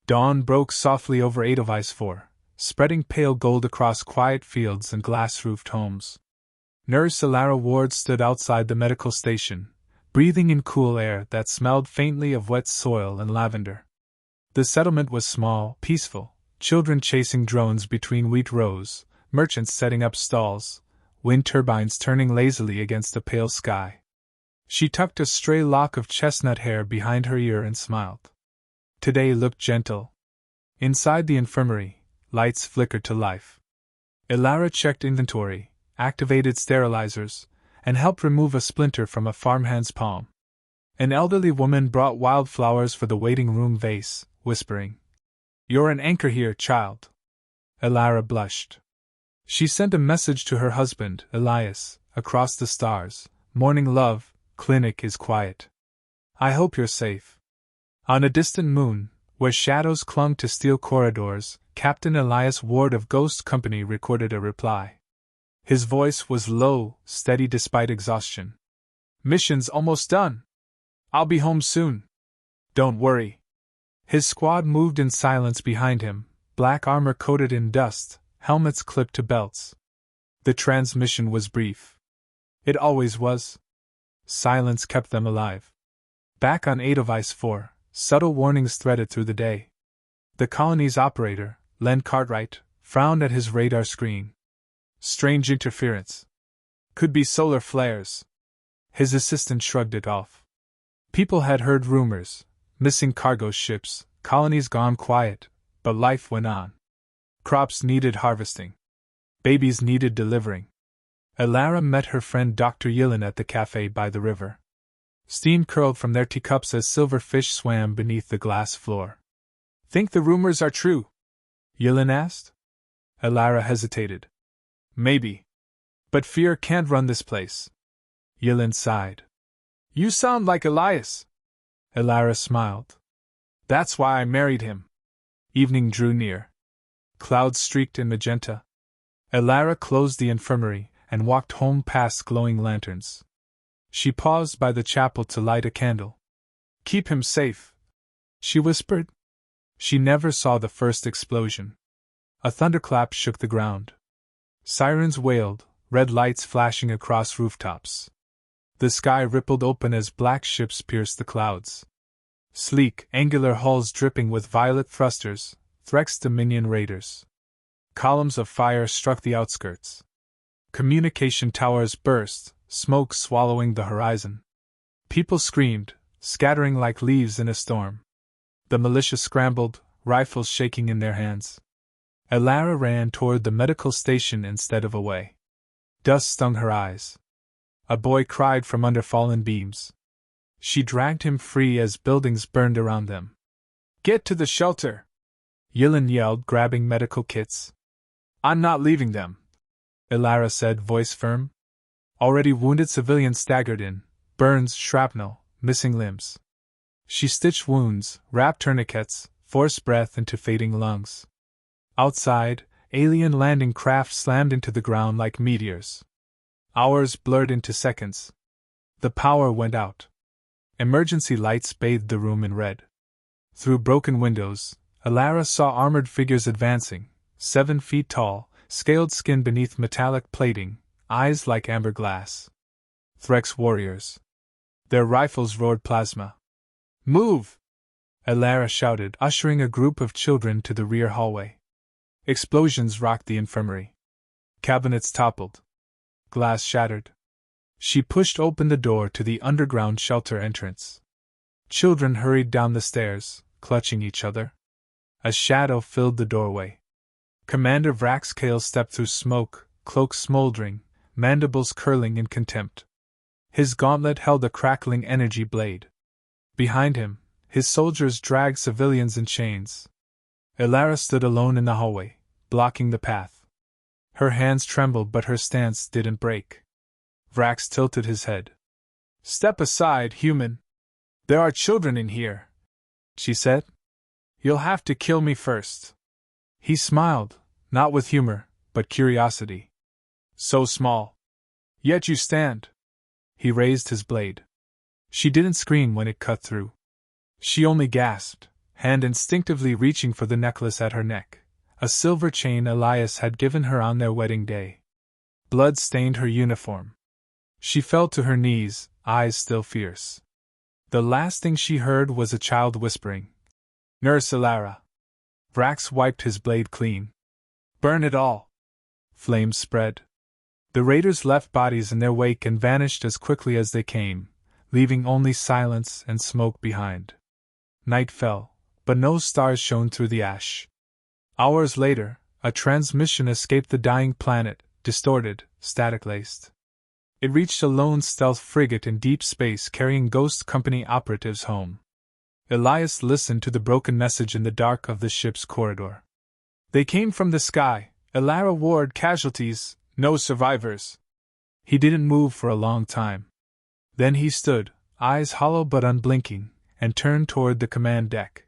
Dawn broke softly over Edelweiss 4, spreading pale gold across quiet fields and glass-roofed homes. Nurse Elara Ward stood outside the medical station, breathing in cool air that smelled faintly of wet soil and lavender. The settlement was small, peaceful, children chasing drones between wheat rows, merchants setting up stalls, wind turbines turning lazily against the pale sky. She tucked a stray lock of chestnut hair behind her ear and smiled. Today looked gentle. Inside the infirmary, lights flickered to life. Elara checked inventory, activated sterilizers, and helped remove a splinter from a farmhand's palm. An elderly woman brought wildflowers for the waiting room vase, whispering, "You're an anchor here, child." Elara blushed. She sent a message to her husband, Elias, across the stars. "Morning, love, clinic is quiet. I hope you're safe." On a distant moon, where shadows clung to steel corridors, Captain Elias Ward of Ghost Company recorded a reply. His voice was low, steady despite exhaustion. "Mission's almost done. I'll be home soon. Don't worry." His squad moved in silence behind him, black armor coated in dust, helmets clipped to belts. The transmission was brief. It always was. Silence kept them alive. Back on Edelweiss 4, subtle warnings threaded through the day. The colony's operator, Len Cartwright, frowned at his radar screen. Strange interference. Could be solar flares. His assistant shrugged it off. People had heard rumors, missing cargo ships, colonies gone quiet, but life went on. Crops needed harvesting. Babies needed delivering. Elara met her friend Dr. Yilin at the cafe by the river. Steam curled from their teacups as silver fish swam beneath the glass floor. "Think the rumors are true?" Yilin asked. Elara hesitated. "Maybe. But fear can't run this place." Yilin sighed. "You sound like Elias." Elara smiled. "That's why I married him." Evening drew near. Clouds streaked in magenta. Elara closed the infirmary and walked home past glowing lanterns. She paused by the chapel to light a candle. "Keep him safe," she whispered. She never saw the first explosion. A thunderclap shook the ground. Sirens wailed, red lights flashing across rooftops. The sky rippled open as black ships pierced the clouds. Sleek, angular hulls dripping with violet thrusters, Threx Dominion raiders. Columns of fire struck the outskirts. Communication towers burst, smoke swallowing the horizon. People screamed, scattering like leaves in a storm. The militia scrambled, rifles shaking in their hands. Elara ran toward the medical station instead of away. Dust stung her eyes. A boy cried from under fallen beams. She dragged him free as buildings burned around them. "Get to the shelter!" Yilin yelled, grabbing medical kits. "I'm not leaving them," Elara said, voice firm. Already wounded civilians staggered in, burns, shrapnel, missing limbs. She stitched wounds, wrapped tourniquets, forced breath into fading lungs. Outside, alien landing craft slammed into the ground like meteors. Hours blurred into seconds. The power went out. Emergency lights bathed the room in red. Through broken windows, Elara saw armored figures advancing, 7 feet tall, scaled skin beneath metallic plating, eyes like amber glass. Threx warriors. Their rifles roared plasma. "Move!" Elara shouted, ushering a group of children to the rear hallway. Explosions rocked the infirmary. Cabinets toppled. Glass shattered. She pushed open the door to the underground shelter entrance. Children hurried down the stairs, clutching each other. A shadow filled the doorway. Commander Vraxcale stepped through smoke, cloak smoldering, mandibles curling in contempt. His gauntlet held a crackling energy blade. Behind him, his soldiers dragged civilians in chains. Elara stood alone in the hallway, blocking the path. Her hands trembled, but her stance didn't break. Vrax tilted his head. "Step aside, human. There are children in here," she said. "You'll have to kill me first." He smiled, not with humor, but curiosity. "So small. Yet you stand." He raised his blade. She didn't scream when it cut through. She only gasped, hand instinctively reaching for the necklace at her neck, a silver chain Elias had given her on their wedding day. Blood stained her uniform. She fell to her knees, eyes still fierce. The last thing she heard was a child whispering, "Nurse Alara." Vrax wiped his blade clean. "Burn it all!" Flames spread. The raiders left bodies in their wake and vanished as quickly as they came, leaving only silence and smoke behind. Night fell, but no stars shone through the ash. Hours later, a transmission escaped the dying planet, distorted, static-laced. It reached a lone stealth frigate in deep space carrying Ghost Company operatives home. Elias listened to the broken message in the dark of the ship's corridor. "They came from the sky, Alara Ward casualties, no survivors." He didn't move for a long time. Then he stood, eyes hollow but unblinking, and turned toward the command deck.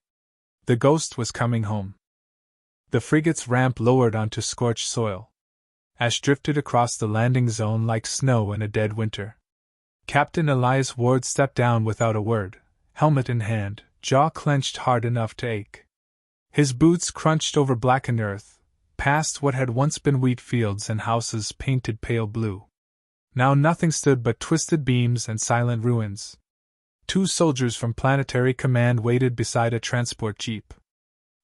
The Ghost was coming home. The frigate's ramp lowered onto scorched soil. Ash drifted across the landing zone like snow in a dead winter. Captain Elias Ward stepped down without a word, helmet in hand, jaw clenched hard enough to ache. His boots crunched over blackened earth, past what had once been wheat fields and houses painted pale blue. Now nothing stood but twisted beams and silent ruins. 2 soldiers from Planetary Command waited beside a transport jeep.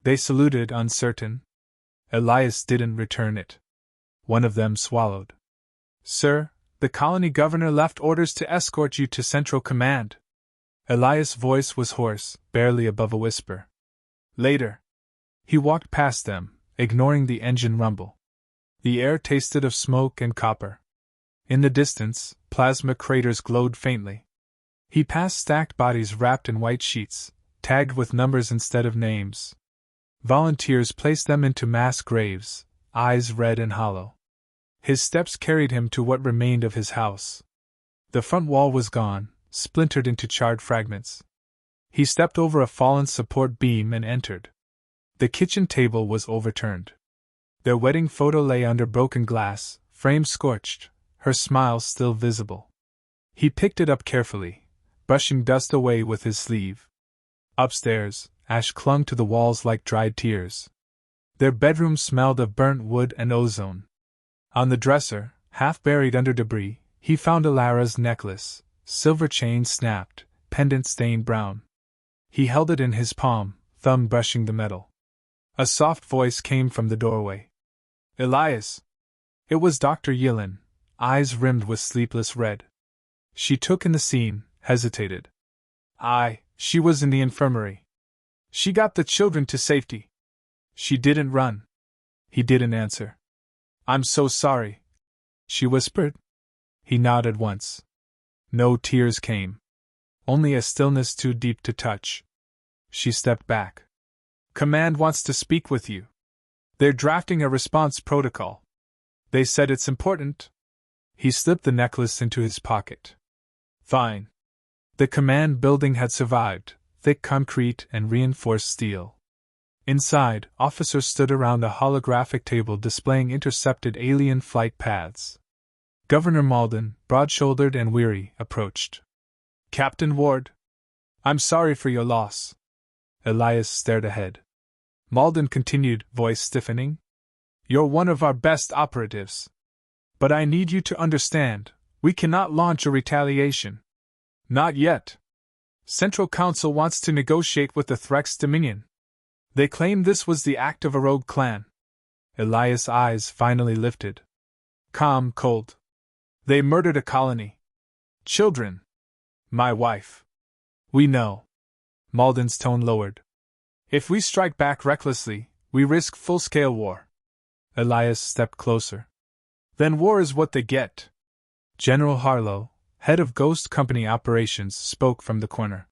They saluted, uncertain. Elias didn't return it. One of them swallowed. "Sir, the colony governor left orders to escort you to Central Command." Elias' voice was hoarse, barely above a whisper. "Later." He walked past them, ignoring the engine rumble. The air tasted of smoke and copper. In the distance, plasma craters glowed faintly. He passed stacked bodies wrapped in white sheets, tagged with numbers instead of names. Volunteers placed them into mass graves, eyes red and hollow. His steps carried him to what remained of his house. The front wall was gone, splintered into charred fragments. He stepped over a fallen support beam and entered. The kitchen table was overturned. Their wedding photo lay under broken glass, frame scorched, her smile still visible. He picked it up carefully, brushing dust away with his sleeve. Upstairs, ash clung to the walls like dried tears. Their bedroom smelled of burnt wood and ozone. On the dresser, half buried under debris, he found Alara's necklace, silver chain snapped, pendant stained brown. He held it in his palm, thumb brushing the metal. A soft voice came from the doorway. "Elias!" It was Dr. Yilin, eyes rimmed with sleepless red. She took in the scene, hesitated. She was in the infirmary. She got the children to safety. She didn't run." He didn't answer. "I'm so sorry," she whispered. He nodded once. No tears came. Only a stillness too deep to touch. She stepped back. "Command wants to speak with you. They're drafting a response protocol. They said it's important." He slipped the necklace into his pocket. "Fine." The command building had survived, thick concrete and reinforced steel. Inside, officers stood around a holographic table displaying intercepted alien flight paths. Governor Malden, broad-shouldered and weary, approached. "Captain Ward, I'm sorry for your loss." Elias stared ahead. Malden continued, voice stiffening. "You're one of our best operatives. But I need you to understand, we cannot launch a retaliation. Not yet. Central Council wants to negotiate with the Threx Dominion. They claim this was the act of a rogue clan." Elias' eyes finally lifted. Calm, cold. "They murdered a colony. Children. My wife. We know." Malden's tone lowered. "If we strike back recklessly, we risk full-scale war." Elias stepped closer. "Then war is what they get." General Harlow, head of Ghost Company operations, spoke from the corner.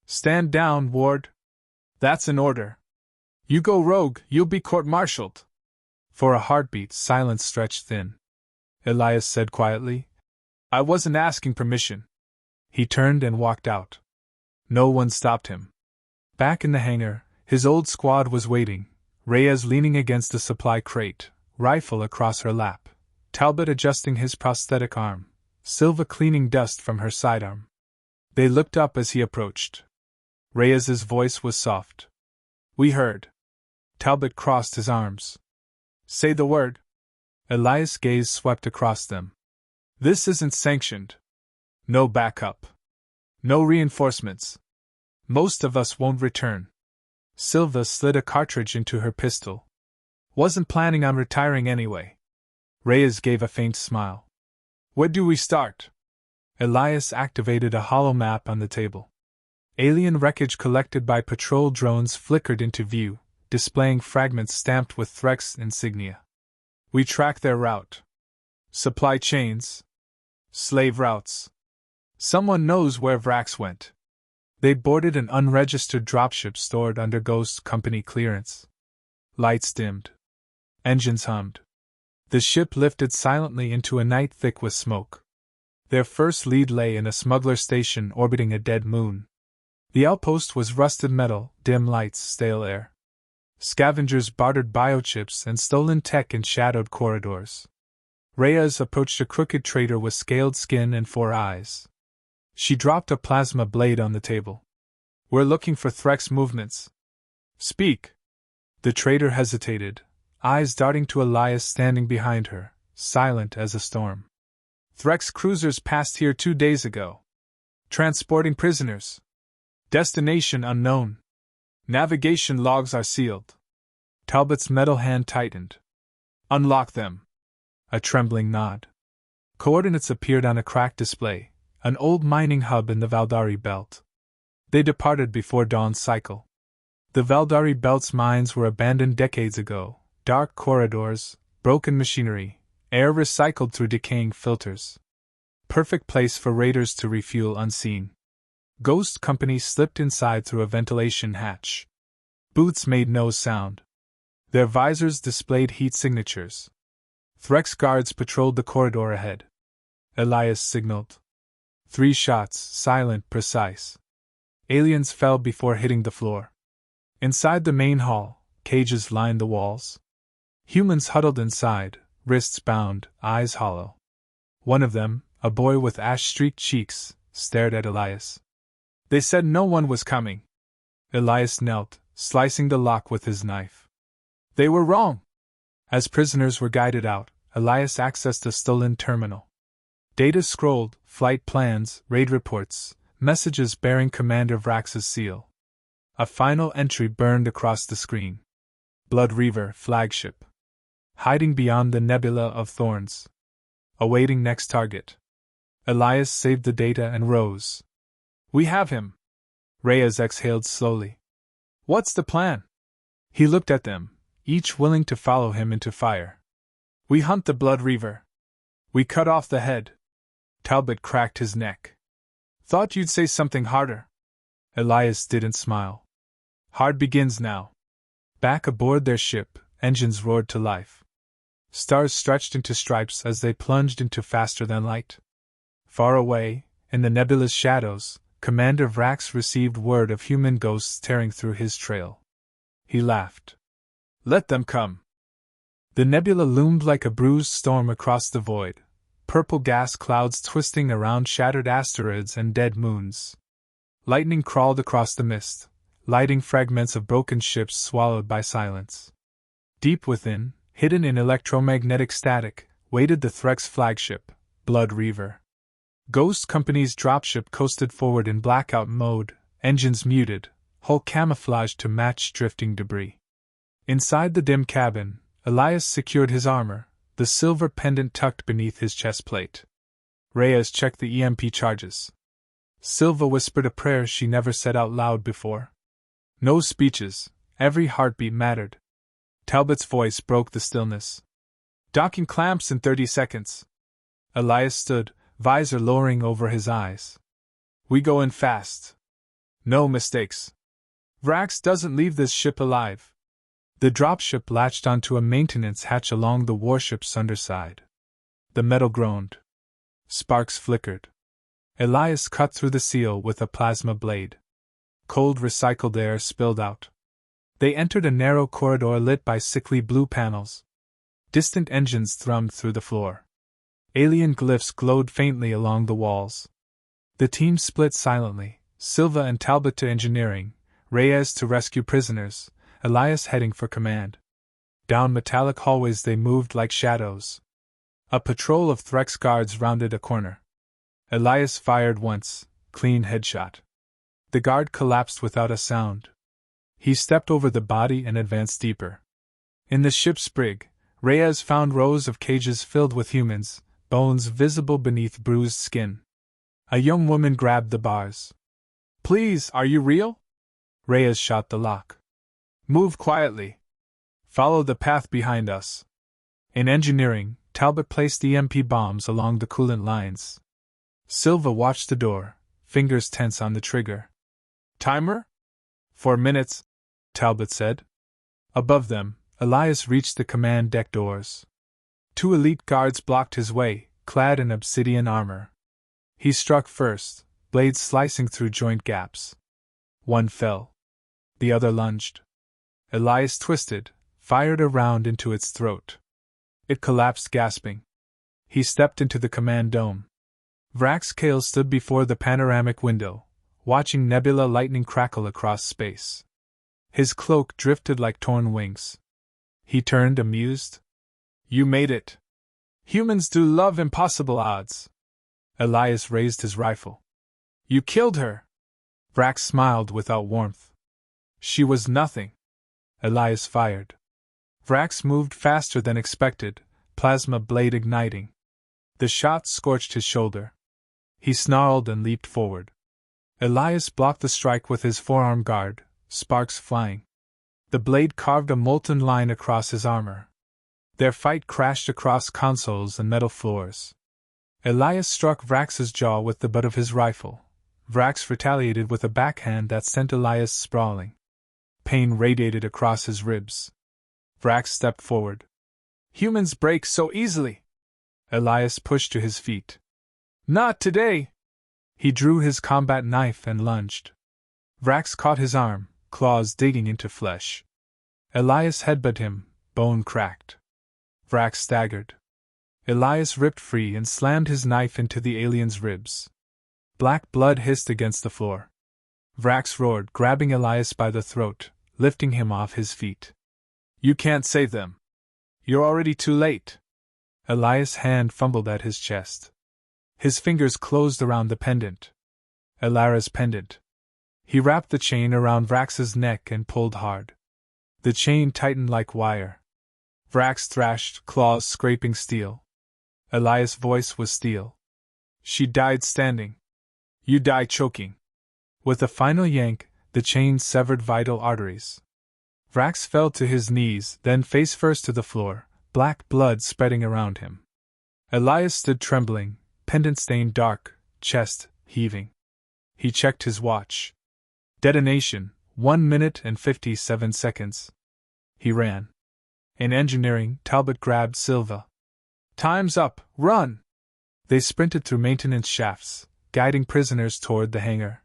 "Stand down, Ward. That's an order. You go rogue, you'll be court-martialed." For a heartbeat, silence stretched thin. Elias said quietly, "I wasn't asking permission." He turned and walked out. No one stopped him. Back in the hangar, his old squad was waiting, Reyes leaning against a supply crate, rifle across her lap, Talbot adjusting his prosthetic arm, Silva cleaning dust from her sidearm. They looked up as he approached. Reyes's voice was soft. We heard. Talbot crossed his arms. Say the word. Elias' gaze swept across them. This isn't sanctioned. No backup. No reinforcements. Most of us won't return. Silva slid a cartridge into her pistol. Wasn't planning on retiring anyway. Reyes gave a faint smile. Where do we start? Elias activated a hollow map on the table. Alien wreckage collected by patrol drones flickered into view, displaying fragments stamped with Threx insignia. We track their route. Supply chains. Slave routes. Someone knows where Vrax went. They boarded an unregistered dropship stored under Ghost Company clearance. Lights dimmed. Engines hummed. The ship lifted silently into a night thick with smoke. Their first lead lay in a smuggler station orbiting a dead moon. The outpost was rusted metal, dim lights, stale air. Scavengers bartered biochips and stolen tech in shadowed corridors. Reyes approached a crooked trader with scaled skin and 4 eyes. She dropped a plasma blade on the table. We're looking for Threx movements. Speak. The trader hesitated, eyes darting to Elias standing behind her, silent as a storm. Threx cruisers passed here 2 days ago. Transporting prisoners. Destination unknown. Navigation logs are sealed. Talbot's metal hand tightened. Unlock them. A trembling nod. Coordinates appeared on a cracked display, an old mining hub in the Valdari Belt. They departed before dawn's cycle. The Valdari Belt's mines were abandoned decades ago, dark corridors, broken machinery, air recycled through decaying filters. Perfect place for raiders to refuel unseen. Ghost Company slipped inside through a ventilation hatch. Boots made no sound. Their visors displayed heat signatures. Threx guards patrolled the corridor ahead. Elias signaled. 3 shots, silent, precise. Aliens fell before hitting the floor. Inside the main hall, cages lined the walls. Humans huddled inside, wrists bound, eyes hollow. One of them, a boy with ash-streaked cheeks, stared at Elias. They said no one was coming. Elias knelt, slicing the lock with his knife. They were wrong. As prisoners were guided out, Elias accessed a stolen terminal. Data scrolled, flight plans, raid reports, messages bearing Commander Vrax's seal. A final entry burned across the screen. Blood Reaver flagship. Hiding beyond the nebula of thorns. Awaiting next target. Elias saved the data and rose. We have him. Reyes exhaled slowly. What's the plan? He looked at them, each willing to follow him into fire. We hunt the Blood Reaver. We cut off the head. Talbot cracked his neck. Thought you'd say something harder. Elias didn't smile. Hard begins now. Back aboard their ship, engines roared to life. Stars stretched into stripes as they plunged into faster than light. Far away, in the nebulous shadows, Commander Vrax received word of human ghosts tearing through his trail. He laughed. Let them come. The nebula loomed like a bruised storm across the void, purple gas clouds twisting around shattered asteroids and dead moons. Lightning crawled across the mist, lighting fragments of broken ships swallowed by silence. Deep within, hidden in electromagnetic static, waited the Threx flagship, Blood Reaver. Ghost Company's dropship coasted forward in blackout mode, engines muted, hull camouflaged to match drifting debris. Inside the dim cabin, Elias secured his armor, the silver pendant tucked beneath his chest plate. Reyes checked the EMP charges. Silva whispered a prayer she never said out loud before. No speeches, every heartbeat mattered. Talbot's voice broke the stillness. Docking clamps in 30 seconds. Elias stood, visor lowering over his eyes. We go in fast. No mistakes. Vrax doesn't leave this ship alive. The dropship latched onto a maintenance hatch along the warship's underside. The metal groaned. Sparks flickered. Elias cut through the seal with a plasma blade. Cold recycled air spilled out. They entered a narrow corridor lit by sickly blue panels. Distant engines thrummed through the floor. Alien glyphs glowed faintly along the walls. The team split silently, Silva and Talbot to engineering, Reyes to rescue prisoners, Elias heading for command. Down metallic hallways they moved like shadows. A patrol of Threx guards rounded a corner. Elias fired once, clean headshot. The guard collapsed without a sound. He stepped over the body and advanced deeper. In the ship's brig, Reyes found rows of cages filled with humans, bones visible beneath bruised skin. A young woman grabbed the bars. "Please, are you real?" Reyes shot the lock. "Move quietly. Follow the path behind us." In engineering, Talbot placed EMP bombs along the coolant lines. Silva watched the door, fingers tense on the trigger. "Timer?" "4 minutes," Talbot said. Above them, Elias reached the command deck doors. 2 elite guards blocked his way, clad in obsidian armor. He struck first, blades slicing through joint gaps. One fell. The other lunged. Elias twisted, fired a round into its throat. It collapsed gasping. He stepped into the command dome. Vrax Kale stood before the panoramic window, watching nebula lightning crackle across space. His cloak drifted like torn wings. He turned amused. "You made it. Humans do love impossible odds." Elias raised his rifle. "You killed her." Vrax smiled without warmth. "She was nothing." Elias fired. Vrax moved faster than expected, plasma blade igniting. The shot scorched his shoulder. He snarled and leaped forward. Elias blocked the strike with his forearm guard, sparks flying. The blade carved a molten line across his armor. Their fight crashed across consoles and metal floors. Elias struck Vrax's jaw with the butt of his rifle. Vrax retaliated with a backhand that sent Elias sprawling. Pain radiated across his ribs. Vrax stepped forward. "Humans break so easily." Elias pushed to his feet. "Not today." He drew his combat knife and lunged. Vrax caught his arm, claws digging into flesh. Elias headbutted him, bone cracked. Vrax staggered. Elias ripped free and slammed his knife into the alien's ribs. Black blood hissed against the floor. Vrax roared, grabbing Elias by the throat, lifting him off his feet. "You can't save them. You're already too late." Elias' hand fumbled at his chest. His fingers closed around the pendant. Elara's pendant. He wrapped the chain around Vrax's neck and pulled hard. The chain tightened like wire. Vrax thrashed, claws scraping steel. Elias' voice was steel. "She died standing. You die choking." With a final yank, the chain severed vital arteries. Vrax fell to his knees, then face first to the floor, black blood spreading around him. Elias stood trembling, pendant stained dark, chest heaving. He checked his watch. Detonation, 1 minute and 57 seconds. He ran. In engineering, Talbot grabbed Silva. "Time's up, run!" They sprinted through maintenance shafts, guiding prisoners toward the hangar.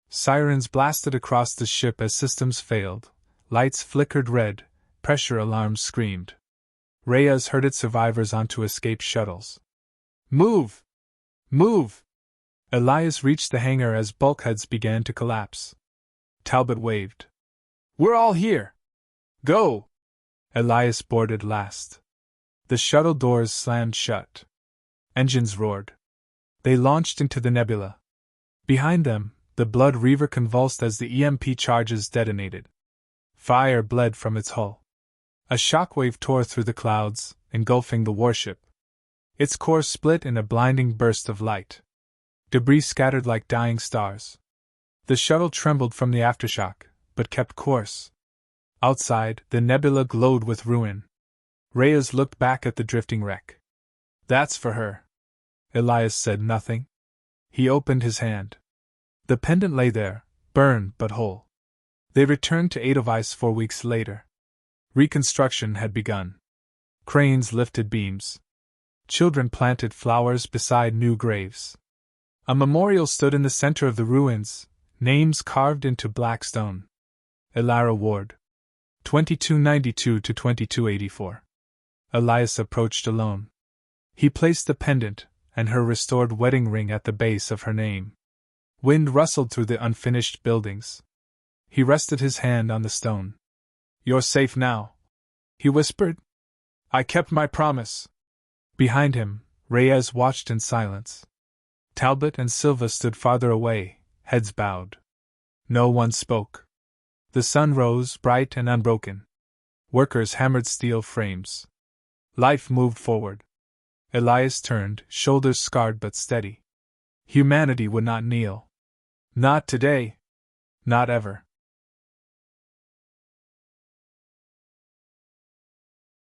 Sirens blasted across the ship as systems failed, lights flickered red, pressure alarms screamed. Reyes herded survivors onto escape shuttles. "Move! Move!" Elias reached the hangar as bulkheads began to collapse. Talbot waved. "We're all here! Go!" Elias boarded last. The shuttle doors slammed shut. Engines roared. They launched into the nebula. Behind them, the Blood Reaver convulsed as the EMP charges detonated. Fire bled from its hull. A shockwave tore through the clouds, engulfing the warship. Its core split in a blinding burst of light. Debris scattered like dying stars. The shuttle trembled from the aftershock, but kept course. Outside, the nebula glowed with ruin. Reyes looked back at the drifting wreck. "That's for her." Elias said nothing. He opened his hand. The pendant lay there, burned but whole. They returned to Edelweiss 4 weeks later. Reconstruction had begun. Cranes lifted beams. Children planted flowers beside new graves. A memorial stood in the center of the ruins, names carved into black stone. Elara Ward. 2292 to 2284. Elias approached alone. He placed the pendant, and her restored wedding ring at the base of her name. Wind rustled through the unfinished buildings. He rested his hand on the stone. You're safe now, he whispered. I kept my promise. Behind him, Reyes watched in silence. Talbot and Silva stood farther away, heads bowed. No one spoke. The sun rose, bright and unbroken. Workers hammered steel frames. Life moved forward. Elias turned, shoulders scarred but steady. Humanity would not kneel. Not today. Not ever.